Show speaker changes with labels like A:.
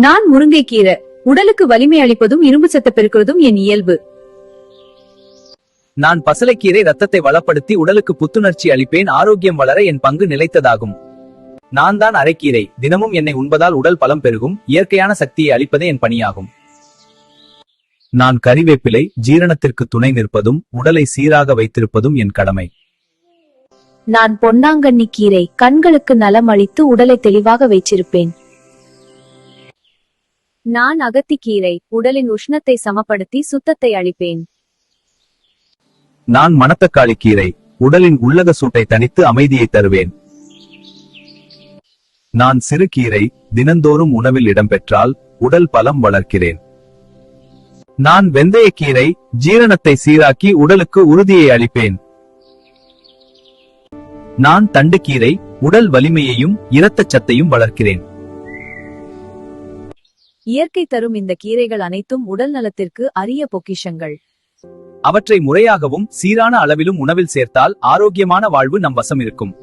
A: நான் முருங்கைக்கீரை. உடலுக்கு வலிமை அளிப்பதும் இரும்பு சத்து பெருக்குவதும் என் இயல்பு.
B: நான் பசலைக்கீரை ரத்தத்தை வளப்படுத்தி உடலுக்கு புத்துணர்ச்சி அளிப்பேன். ஆரோக்கியம் வளர என் பங்கு நிலைத்ததாகும். நான் தான் அரைக்கீரை. தினமும் என்னை உண்பதால் உடல் பலம் பெருகும். இயற்கையான சக்தியை அளிப்பதே என் பணியாகும். நான் கறிவேப்பிலை. ஜீரணத்திற்கு துணை நிற்பதும் உடலை சீராக வைத்திருப்பதும் என் கடமை.
C: நான் பொன்னாங்கண்ணி கீரை. கண்களுக்கு நலம் அளித்து உடலை தெளிவாக வைச்சிருப்பேன்.
A: நான் அகத்திக்கீரை. உடலின் உஷ்ணத்தை சமப்படுத்தி சுத்தத்தை அளிப்பேன்.
B: நான் மணத்தக்காளி கீரை. உடலின் உள்ளக சூட்டை தணித்து அமைதியை தருவேன். நான் சிறு கீரை. தினந்தோறும் உணவில் இடம்பெற்றால் உடல் பலம் வளர்க்கிறேன். நான் வெந்தயக்கீரை. ஜீரணத்தை சீராக்கி உடலுக்கு உறுதியை அளிப்பேன். நான் தண்டுக்கீரை. உடல் வலிமையையும் இரத்தச் சத்தையும் வளர்க்கிறேன்.
A: இயற்கை தரும் இந்த கீரைகள் அனைத்தும் உடல் நலத்திற்கு அரிய பொக்கிஷங்கள்.
B: அவற்றை முறையாகவும் சீரான அளவிலும் உணவில் சேர்த்தால் ஆரோக்கியமான வாழ்வு நம் வசம் இருக்கும்.